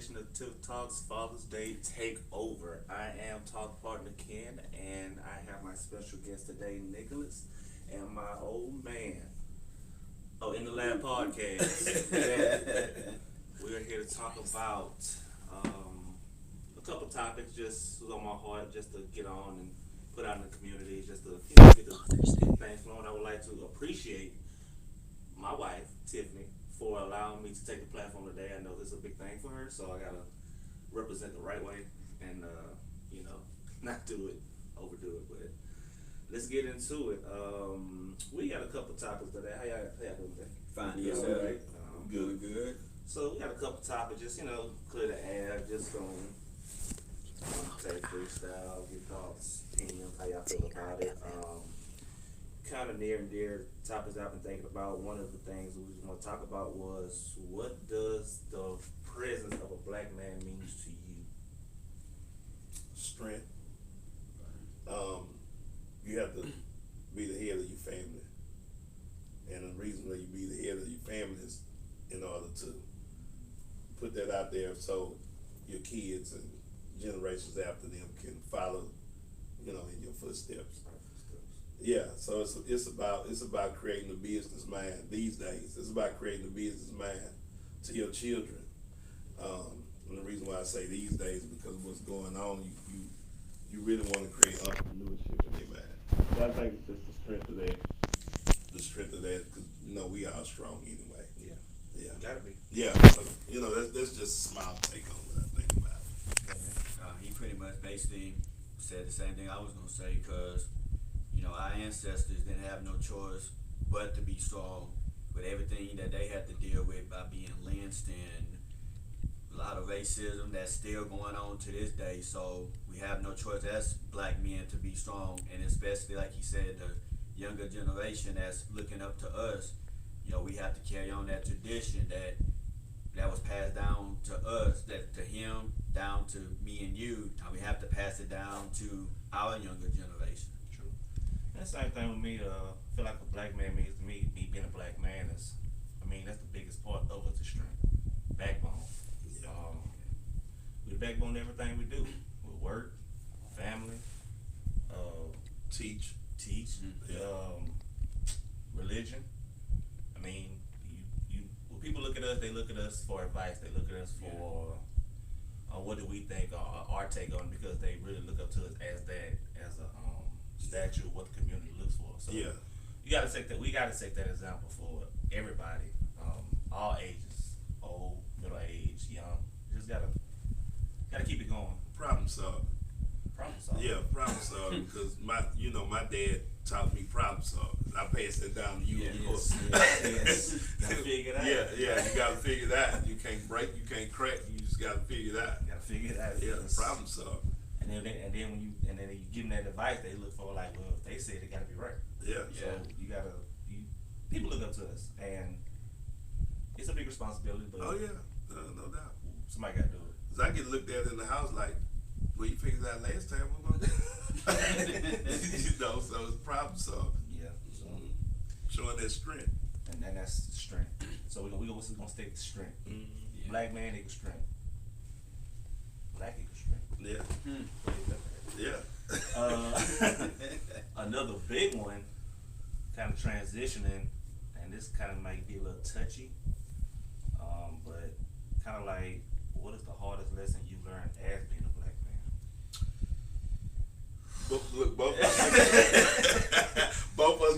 edition of Tiff Talks Father's Day Takeover. I am talk partner Ken, and I have my special guest today, Nicholas, and my old man. Oh, in the Lab podcast. We are here to talk about a couple topics just was on my heart, just to get on and put out in the community, just to get things flowing. I would like to appreciate my wife, Tiffany, for allowing me to take the platform today. I know this is a big thing for her, so I gotta represent the right way and not overdo it. But let's get into it. We got a couple topics today. How y'all doing today? Fine, yes, sir. right? Good. So we got a couple topics, just clear the air, just on say freestyle, your thoughts, opinions, how y'all feel about it. Kind of near and dear topics I've been thinking about. One of the things we just want to talk about was, what does the presence of a black man means to you? Strength. You have to be the head of your family, and the reason that you be the head of your family is in order to put that out there so your kids and generations after them can follow, in your footsteps. Yeah, so it's about creating a business mind these days. It's about creating a business mind to your children. And the reason why I say these days is because of what's going on. You really want to create entrepreneurship in their mind. So I think it's just the strength of that, because we are strong anyway. Yeah. Gotta be. Yeah. So, that's just a small take on what I think about it. He pretty much basically said the same thing I was gonna say, because our ancestors didn't have no choice but to be strong with everything that they had to deal with by being lynched, and a lot of racism that's still going on to this day. So we have no choice as black men to be strong, and especially like he said, the younger generation that's looking up to us. We have to carry on that tradition that was passed down to us, that to him, down to me and you. We have to pass it down to our younger generation. True. And the same thing with me. I feel like a black man means to me being a black man is, that's the biggest part of it, the strength, backbone. Yeah. We the backbone of everything we do. We work, family, Teach. Yeah. Religion. When people look at us, they look at us for advice. They look at us for what do we think, our take on it, because they really look up to us as a statue of what the community looks for. So Yeah. we gotta take that example for everybody, all ages, old, middle age, young. You just gotta keep it going. Problem solving. Problem solving. Yeah, problem solving. Because my dad taught me problem solving. I passed it down to you, of course. Yes. Gotta figure it out. Yeah, you gotta figure it out. You can't break, you can't crack. You just gotta figure it out. You gotta figure it out. Yeah, Yes. problem solving. And then when you give them that advice, they look for, like, well, if they said it, gotta be right. Yeah. So people look up to us, and it's a big responsibility. But Oh yeah, no doubt. somebody gotta do it. 'Cause I get looked at in the house like, well, you figured out last time we're gonna do. So it's problem solving. Yeah. So Showing that strength. and then that's the strength. So we're gonna stick to strength. Yeah. Black man equals strength. Black equals strength. Yeah. Another big one, kind of transitioning, and this kind of might be a little touchy, but kind of like, what is the hardest lesson you learned as being a black man? Look, both of us took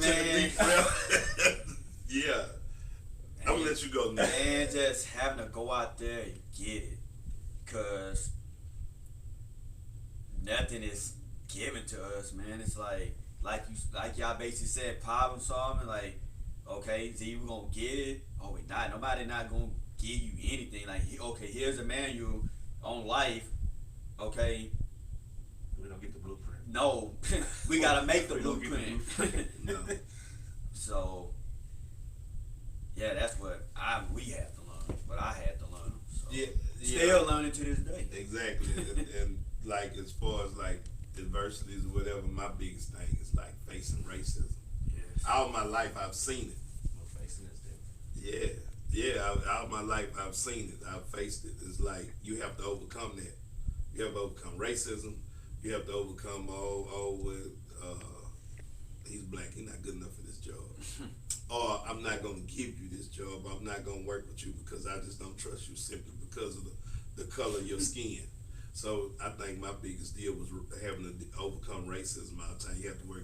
a deep breath. Yeah. I'm gonna let you go next. And just having to go out there and get it, because nothing is given to us, man. It's like y'all basically said, problem solving. Like, okay, it's either we're gonna get it or we not. Nobody not gonna give you anything. Like, okay, here's a manual on life. Okay, We don't get the blueprint. no, we gotta make the We don't get the blueprint. No. So, yeah, that's what we had to learn. What I had to learn. So. Yeah. Still learning to this day. Exactly. and like, as far as like adversities or whatever, my biggest thing is like facing racism. Yes. All my life I've seen it. No facing this different. Yeah. Yeah, all my life I've seen it. I've faced it. It's like you have to overcome that. You have to overcome racism. You have to overcome all with he's black. He's not good enough for this job. Or I'm not gonna give you this job. I'm not gonna work with you because I just don't trust you simply because of the color of your skin. So I think my biggest deal was having to overcome racism all the time. You have to work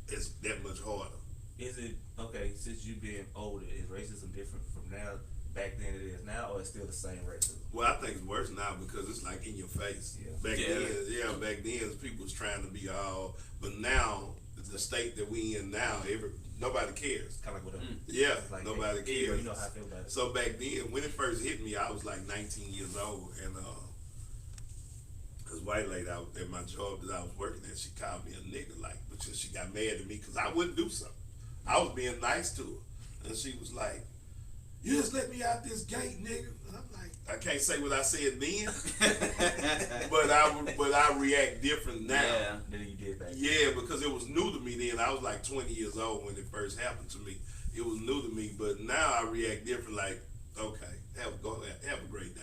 it's that much harder. Is it okay since you being older? Is racism different from now back then it is now, or it's still the same racism? Well, I think it's worse now because it's like in your face. Yeah. Back then people was trying to be all, but now the state that we in now, nobody cares. Kind of like what Yeah, like, nobody hey, cares. you know how I feel about it. So back then, when it first hit me, I was like 19 years old, and cause white lady at my job that I was working at, she called me a nigga, like, because she got mad at me because I wouldn't do something. I was being nice to her, and she was like, "You just let me out this gate, nigga." And I'm like, I can't say what I said then, but I react different now. Yeah. Then you did back. Yeah, because it was new to me then. I was like 20 years old when it first happened to me. It was new to me, but now I react different. Like, okay, have a great day.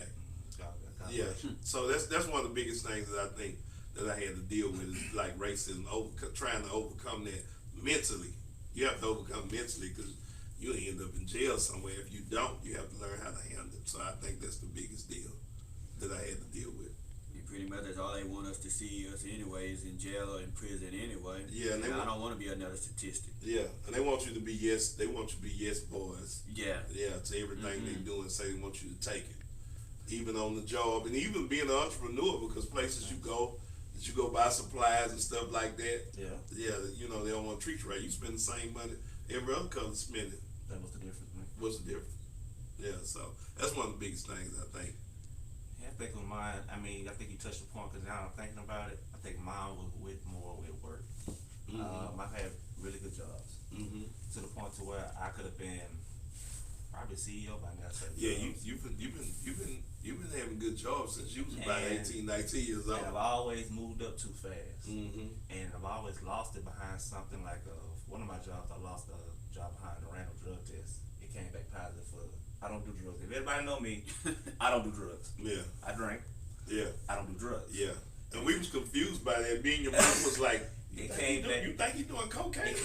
Yeah. So that's one of the biggest things that I think that I had to deal with is like racism, trying to overcome that mentally. You have to overcome mentally because you end up in jail somewhere. If you don't, you have to learn how to handle it. So I think that's the biggest deal that I had to deal with. And pretty much that's all they want us to see us anyways, in jail or in prison anyway. Yeah, and I don't want to be another statistic. Yeah, and they want you to be they want you to be yes boys. Yeah. Yeah, to everything they do and say they want you to take it. Even on the job, and even being an entrepreneur, because places you go, that you go buy supplies and stuff like that. Yeah. Yeah, you know, they don't want to treat you right. You spend the same money every other color spending. That was the difference, man. What's the difference? Yeah, so that's one of the biggest things I think. Yeah, I think with mine, I mean, I think you touched the point because now I'm thinking about it. I think mine was more with work. I've had really good jobs to the point to where I could have been probably CEO by now. Yeah, you've been having good jobs since you was about 18, 19 years old. And I've always moved up too fast, and I've always lost it behind something like one of my jobs. I lost a job behind a random drug test. It came back positive for. I don't do drugs. If everybody know me, I don't do drugs. Yeah, I drink. Yeah, I don't do drugs. Yeah, and we was confused by that. Me and your mom was like, You think you doing cocaine?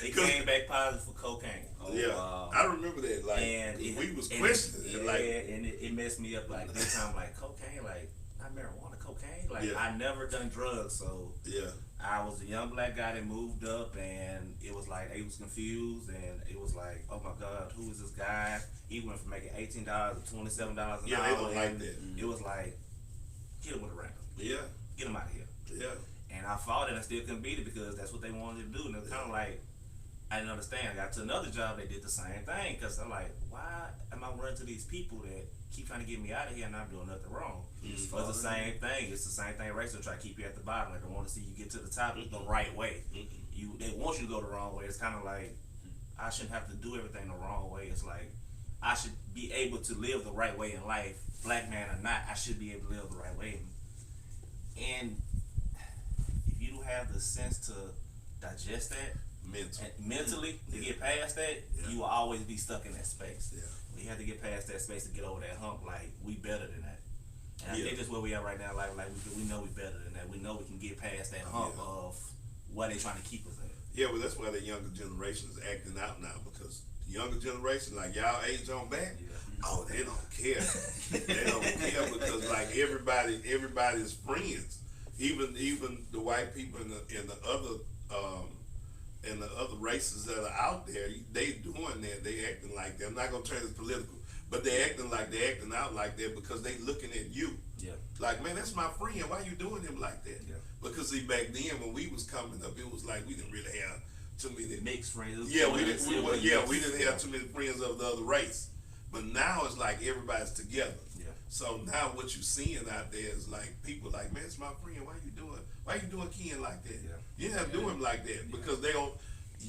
It came back positive for cocaine. Oh, yeah, wow. I remember that. Like, and we was questioning it. Like, and it messed me up. Like this time, like cocaine, like not marijuana, cocaine. Like Yeah. I never done drugs, so yeah, I was a young black guy that moved up, and it was like they was confused, and it was like, oh my God, who is this guy? He went from making $18 to $27 an hour. Yeah, they don't like that. It was like, get him with a random. yeah, Get him out of here. yeah. And I fought it. I still couldn't beat it because that's what they wanted to do. And it was kind of like, I didn't understand. I got to another job, they did the same thing. Because I'm like, why am I running to these people that keep trying to get me out of here and I'm doing nothing wrong? It's the same thing. It's the same thing. Racial try to keep you at the bottom. Like, they want to see you get to the top the right way. They want you to go the wrong way. It's kind of like, I shouldn't have to do everything the wrong way. It's like, I should be able to live the right way in life. Black man or not, I should be able to live the right way. And if you don't have the sense to digest that mentally to get past that, you will always be stuck in that space. Yeah. You have to get past that space to get over that hump. Like, we better than that. And I think that's where we are right now. Like we know we better than that. We know we can get past that hump of what they're trying to keep us at. Yeah, well, that's why the younger generation is acting out now, because the younger generation, like y'all age on back, oh, they don't care. They don't care because like everybody's friends. Even the white people and the other races that are out there, they doing that. They acting like that. I'm not gonna turn this political, but they acting out like that because they looking at you. Yeah. Like, man, that's my friend. Why you doing him like that? Yeah. Because see, back then when we was coming up, it was like we didn't really have too many Mixed friends. Yeah, we didn't have too many friends of the other race. But now it's like everybody's together. Yeah. So now what you're seeing out there is like people like, man, it's my friend. Why you doing Ken like that? Yeah. You have to do him like that because they don't.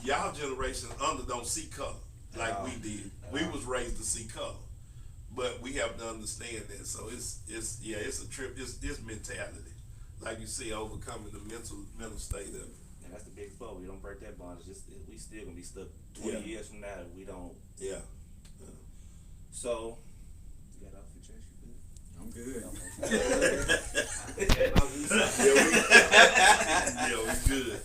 Y'all generation don't see color like we did. We was raised to see color, but we have to understand that. So it's a trip. It's mentality, like you say, overcoming the mental state of it. And that's the biggest part. We don't break that bond. It's just we still gonna be stuck 20 years from now if we don't. Yeah. So you got off your chest, you good? I'm good. Yeah, we good.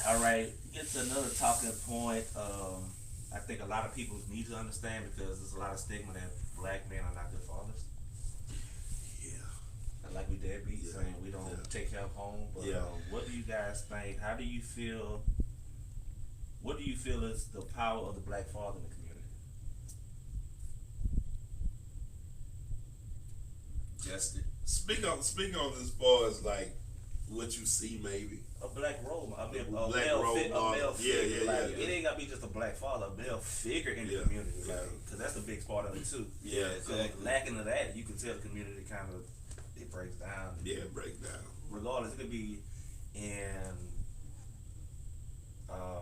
All right, get to another talking point. I think a lot of people need to understand because there's a lot of stigma that black men are not good fathers. Yeah. And like we deadbeat saying we don't take care of home. But what do you guys think? How do you feel? What do you feel is the power of the black father in the community? Justin. Speak on as far as like what you see maybe. A black role model, a Black male, role a model. male figure. Yeah, like, yeah. It ain't gotta be just a black father, a male figure in the Yeah, community. yeah. Like, cause that's the big part of it too. Yeah, So exactly. lacking of that, you can tell the community kind of it breaks down. Yeah, break down. Regardless, it could be in a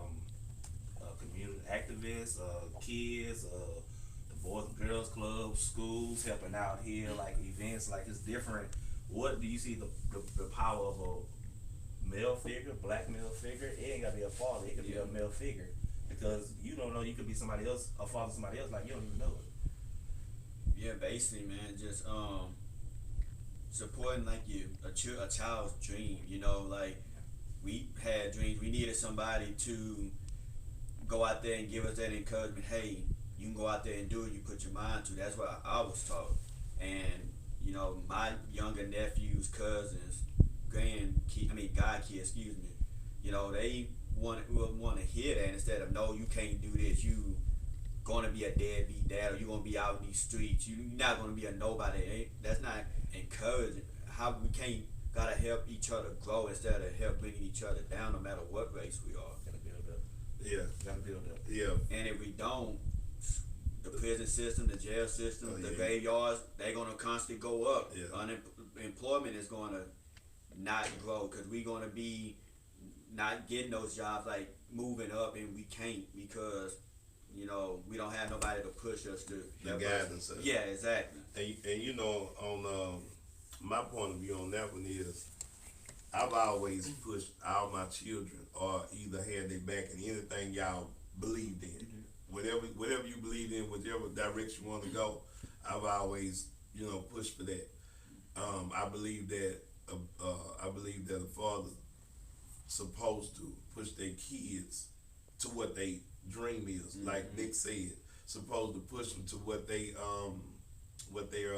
community activists, kids, the Boys and Girls Club, schools helping out here, like events, like it's different. What do you see the power of a male figure, black male figure? It ain't gotta be a father, it could be a male figure. Because you don't know, you could be somebody else, a father, somebody else, like you don't even know it. Yeah, basically, man, just supporting like a child's dream. You know, like we had dreams. We needed somebody to go out there and give us that encouragement. Hey, you can go out there and do it. You put your mind to. That's what I was taught. And you know, my younger nephews, cousins, god kids, excuse me. You know, they want to hear that instead of no, you can't do this. You gonna be a deadbeat dad, or you gonna be out in these streets. You're not gonna be a nobody. That's not encouraging. How we can't gotta help each other grow instead of help bringing each other down, no matter what race we are. Gotta build up. Yeah. Gotta build up. Yeah. And if we don't, the prison system, the jail system, the graveyards, they're gonna constantly go up. Yeah. Unemployment is gonna not grow because we're gonna be not getting those jobs, like moving up, and we can't because you know we don't have nobody to push us to help guidance. us. Yeah, exactly. And you know, on my point of view on that one is, I've always pushed all my children or either had their back in anything y'all believed in. Whatever you believe in, whichever direction you want to go, I've always, pushed for that. I believe that a father supposed to push their kids to what they dream is. Like Nick said, supposed to push them to what they what their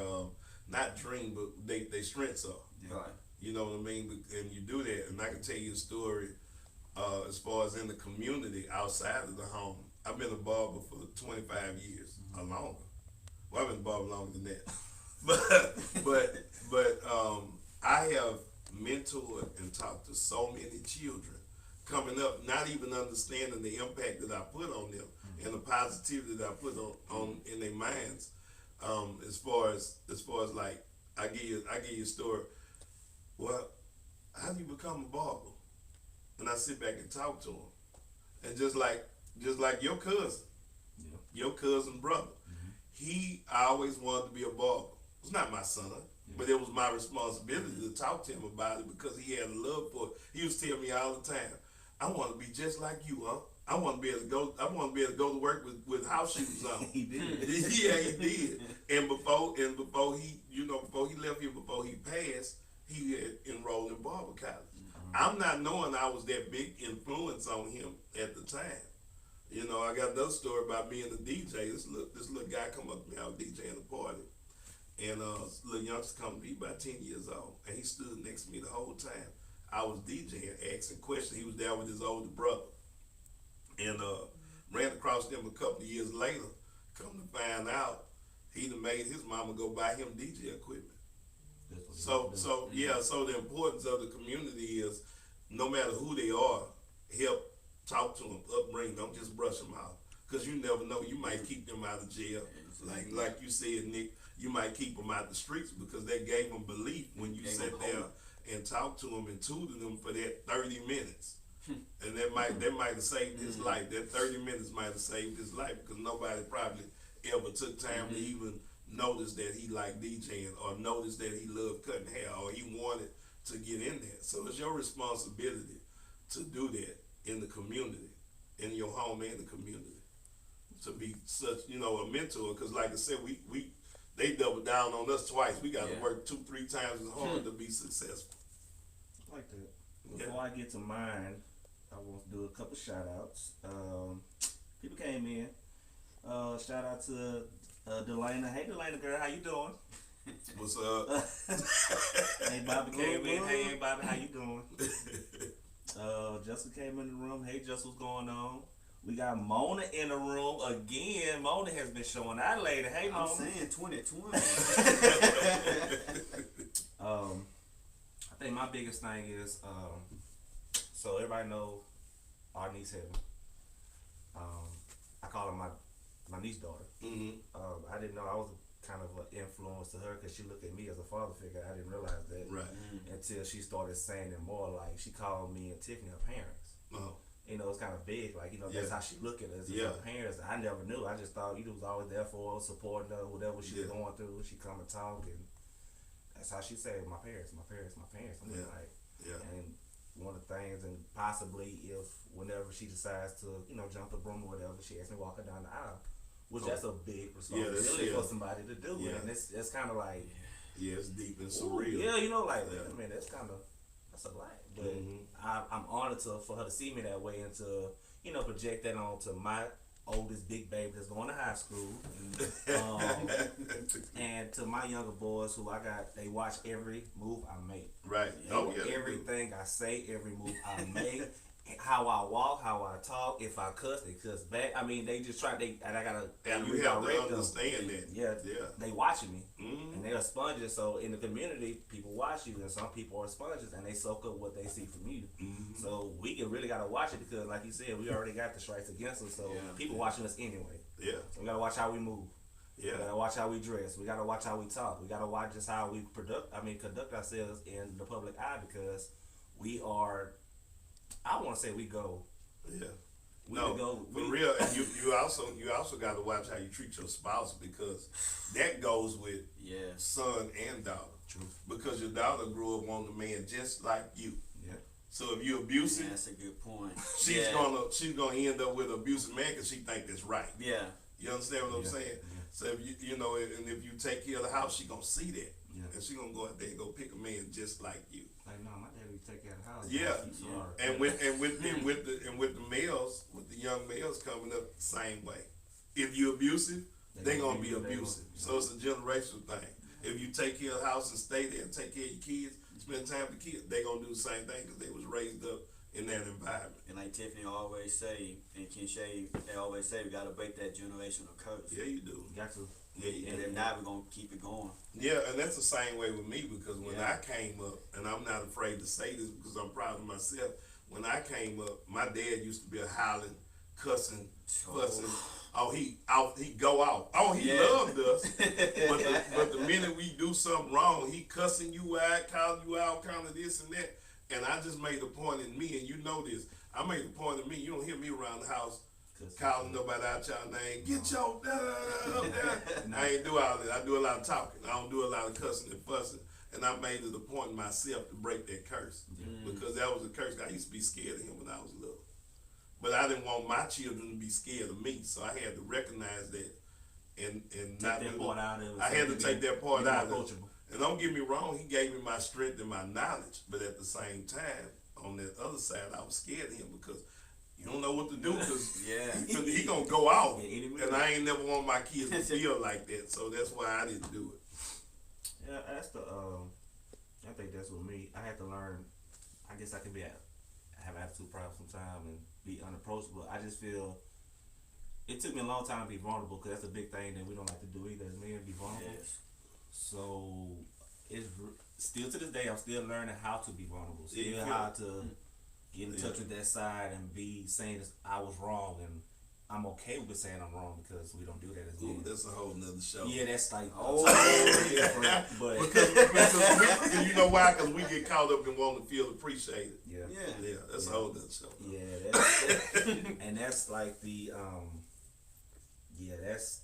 not dream, but they strengths are. Right. You know what I mean? And you do that, and I can tell you a story as far as in the community outside of the home. I've been a barber for 25 years or longer. Well, I've been a barber longer than that. but I have mentored and talked to so many children coming up, not even understanding the impact that I put on them and the positivity that I put on in their minds. As far as like I give you a story. Well, how do you become a barber? And I sit back and talk to them, and just like your cousin, your cousin brother, I always wanted to be a barber. It's not my son, but it was my responsibility to talk to him about it because he had a love for it. He was telling me all the time, I want to be just like you, huh? I want to be able to go. I want to be able to go to work with house shoes on. He did. Yeah, he did. And before he left here, before he passed, he had enrolled in barber college. I'm not knowing I was that big influence on him at the time. I got another story about being a DJ. This little guy come up to me, I was DJing a party, and this little youngster come to me about 10 years old, and he stood next to me the whole time. I was DJing, asking questions. He was there with his older brother, and ran across them a couple of years later. Come to find out, he done made his mama go buy him DJ equipment. So the importance of the community is, no matter who they are, help talk to them, upbring, don't just brush them out, because you never know, you might keep them out of jail. Like you said, Nick, you might keep them out the streets because they gave them belief when you sat there and talked to them and tutored them for that 30 minutes. And that might have saved his life. That 30 minutes might have saved his life because nobody probably ever took time to even notice that he liked DJing or notice that he loved cutting hair or he wanted to get in there. So it's your responsibility to do that in the community, in your home and the community, to be such, a mentor. Because like I said, they doubled down on us twice. We got to work 2-3 times as hard to be successful. I like that. Before I get to mine, I want to do a couple shout outs. People came in. Shout out to Delana. Hey Delana girl, how you doing? What's up? Hey Bobby came in. Hey Bobby, how you doing? Jessica came in the room. Hey Jess, what's going on? We got Mona in the room again. Mona has been showing out lately. Hey Mona. I'm saying 2020. I think my biggest thing is so everybody know our niece Heaven. I call her my niece daughter. I didn't know I was kind of an influence to her because she looked at me as a father figure. I didn't realize that until she started saying it more. Like she called me and Tiffany her parents. It's kind of big. Like that's how she looked at us as her parents. I never knew. I just thought was always there for her, supporting her, whatever she was going through. She come and talk, and that's how she said, "My parents, my parents, my parents." I'm like, and one of the things, and possibly if whenever she decides to, jump the broom or whatever, she asks me to walk her down the aisle. Which that's a big responsibility for somebody to do, and it's kind of like it's deep and surreal. That's a lot. But I'm honored for her to see me that way and to project that onto my oldest big baby that's going to high school, and to my younger boys who they watch every move I make. Right. Everything I say, every move I make. How I walk, how I talk, if I cuss, they cuss back. I mean, they just try. And I gotta you have to understand them. that. Yeah. They watching me, and they're sponges. So in the community, people watch you, and some people are sponges, and they soak up what they see from you. So we really gotta watch it because, like you said, we already got the strikes against us. So people watching us anyway. Yeah. So we gotta watch how we move. Yeah. We gotta watch how we dress. We gotta watch how we talk. We gotta watch just how we conduct ourselves in the public eye because we are. I want to say we go. Yeah. For real. And you also got to watch how you treat your spouse because that goes with son and daughter. True. Because your daughter grew up wanting a man just like you. Yeah. So if you abuse it, that's a good point. She's gonna end up with an abusive man because she think that's right. Yeah. You understand what I'm saying? Yeah. So if and if you take care of the house, she gonna see that. Yeah. And she gonna go out there and go pick a man just like you. Like no, my daddy would take care of the house. Yeah. And with the males, with the young males coming up the same way. If you abusive, they gonna be abusive. So it's a generational thing. If you take care of the house and stay there and take care of your kids, spend time with the kids, they gonna do the same thing because they was raised up in that environment. And like Tiffany always say, and Ken Shay, they always say, we gotta break that generational curse. Yeah, you do. You got to. And if not, we're gonna keep it going. Yeah, and that's the same way with me because when I came up, and I'm not afraid to say this because I'm proud of myself. When I came up, my dad used to be a howling, cussing, fussing. Oh, he go out. Oh, he loved us. But the minute we do something wrong, he cussing you out, calling you out, kind of this and that. And I just made a point in me, and you know this. I made a point in me. You don't hear me around the house calling nobody out y'all name. Get your I ain't do all that. I do a lot of talking. I don't do a lot of cussing and fussing. And I made it a point myself to break that curse because that was a curse. I used to be scared of him when I was little, but I didn't want my children to be scared of me. So I had to recognize that and not that part out of it. I had to take that part out of it. And don't get me wrong, he gave me my strength and my knowledge, but at the same time, on that other side, I was scared of him because you don't know what to do because he gonna go out, and I ain't never want my kids to feel like that. So that's why I didn't do it. Yeah, that's the. I think that's with me. I had to learn. I guess I can have attitude problems sometimes and be unapproachable. I just feel it took me a long time to be vulnerable because that's a big thing that we don't like to do either as men, be vulnerable. Yes. So it's still to this day I'm still learning how to be vulnerable. Still how to get in touch with that side and be saying I was wrong and I'm okay with saying I'm wrong because we don't do that as men. That's a whole nother show. Yeah, that's like different. But because you know why? Because we get caught up in wanting to feel appreciated. Yeah, that's a whole nother show. Yeah, that's and that's like the that's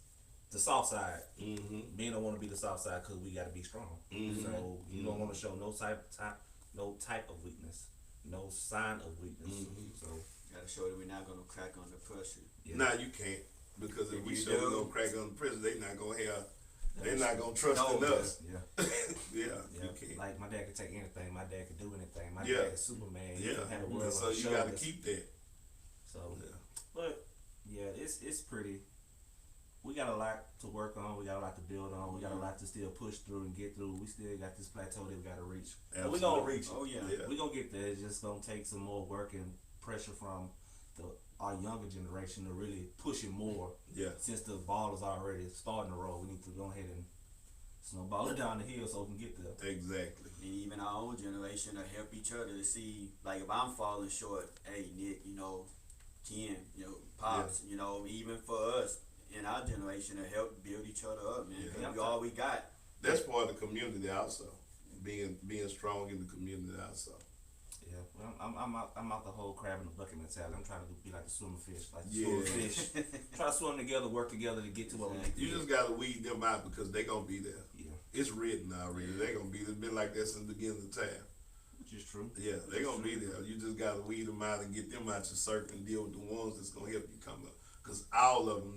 the soft side. Men don't want to be the soft side because we got to be strong. So you don't want to show no type of weakness. no sign of weakness. So Gotta show that we're not gonna crack under pressure. yeah. Nah, you can't. Because if If we you show we're do- gonna crack under pressure, they not gonna have. They're not gonna trust in No, us. Yeah. Yeah, Yeah, you can't. like my dad could take anything. My dad could do anything. My Yeah. dad is Superman. He can have the world So on his you gotta shoulders. keep that. So, Yeah. but yeah, it's pretty. We got a lot to work on. We got a lot to build on. We got a lot to still push through and get through. We still got this plateau that we got to reach. But we gonna reach it. Oh yeah. Yeah. We gonna get there. It's just gonna take some more work and pressure from our younger generation to really push it more. Yeah. Since the ball is already starting to roll, we need to go ahead and snowball it down the hill so we can get there. Exactly. And even our own generation to help each other to see, like, if I'm falling short, hey Nick, Ken, Pops, even for us in our generation to help build each other up, man. 'Cause Yeah. we all we got. That's part of the community also. Being strong in the community also. Yeah, well, I'm out the whole crab in the bucket mentality. I'm trying to be like the swimmer fish, Yeah. fish. Try to swim together, work together to get to what we need to You get. just gotta weed them out because they gonna be there. Yeah, It's written already. They gonna be there. It's been like that since the beginning of time. which is true. Yeah, they gonna be there. You just gotta weed them out and get them out your circle and deal with the ones that's gonna help you come up. Cause all of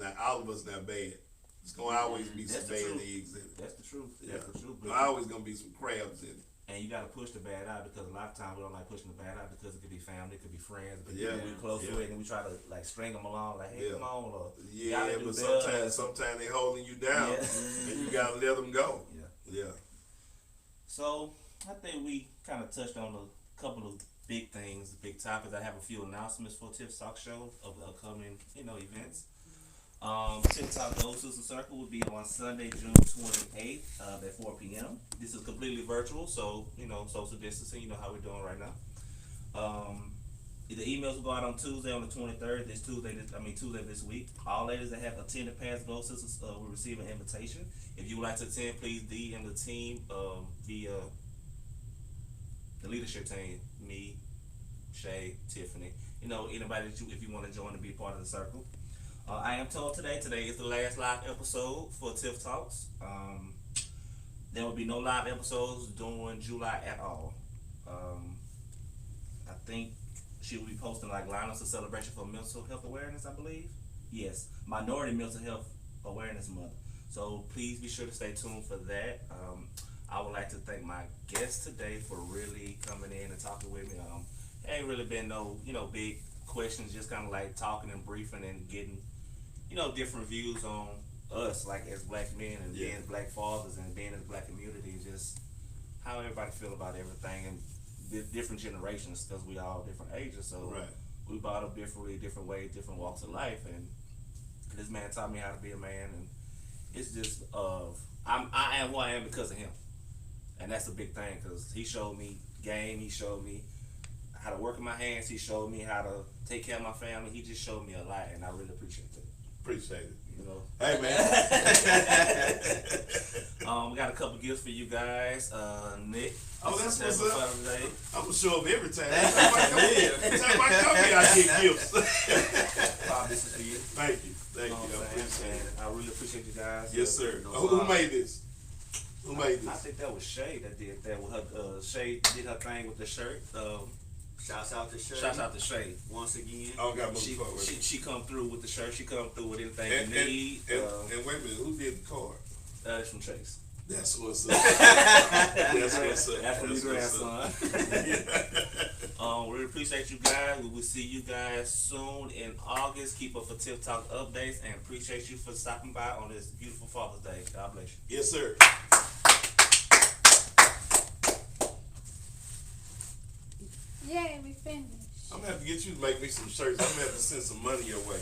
us not bad. It's gonna always be some That's the bad truth. eggs in it. That's the truth. Yeah. That's the truth. There's always gonna be some crabs in it. And you gotta push the bad out because a lot of times we don't like pushing the bad out because it could be family, it could be friends, it could be Yeah. people we close Yeah. with, and we try to like string them along, like, hey, Yeah. come on, or Yeah, gotta do but better. sometimes they holding you down, Yeah. and you gotta let them go. Yeah. Yeah. So I think we kind of touched on a couple of big things, big topics. I have a few announcements for Tiff Talks show of the upcoming, events. Tiff Talks Go Sister Circle will be on Sunday, June 28th at 4 p.m. This is completely virtual, so social distancing. You know how we're doing right now. The emails will go out on Tuesday on the 23rd. Tuesday this week. All ladies that have attended past Go Sisters will receive an invitation. If you would like to attend, please DM the team via the leadership team, me, Shay, Tiffany. Anybody that if you want to join to be part of the circle. I am told today is the last live episode for Tiff Talks. There will be no live episodes during July at all. I think she will be posting like lineups of celebration for mental health awareness, I believe. Yes, Minority Mental Health Awareness Month. So please be sure to stay tuned for that. I would like to thank my guest today for really coming in and talking with me. Ain't really been no, big questions, just kind of like talking and briefing and getting, different views on us, like as black men and Yeah. being black fathers and being in the black community, just how everybody feel about everything and the different generations, because we all different ages. So Right. we brought up differently, different ways, different walks of life, and this man taught me how to be a man, and it's just I am who I am because of him, and that's a big thing because he showed me game, he showed me how to work in my hands, he showed me how to take care of my family. He just showed me a lot, and I really appreciate it. Appreciate it. Hey man. We got a couple gifts for you guys. Nick. Oh, that's this is what's up. Father's Day. I'm gonna show up every time. Every time I come here, I get gifts. Bob, this is for you. Thank you. Thank you. I You know what I'm appreciate saying? it. And I really appreciate you guys. Yes, sir. No, Who made this? Who made I this? think that was Shay that did that with her. Shay did her thing with the shirt. Shouts out to Shay. Shouts out to Shay. Once again. I don't got much part with it. She come through with the shirt. She come through with anything And you need. wait a minute, who did the card? That's from Chase. That's what's up. That's what's up. That's from your That's what's grandson. up. We appreciate you guys. We will see you guys soon in August. Keep up for Tiff Talk updates and appreciate you for stopping by on this beautiful Father's Day. God bless you. Yes, sir. Yay, we finished. I'm gonna have to get you to make me some shirts. I'm gonna have to send some money your way.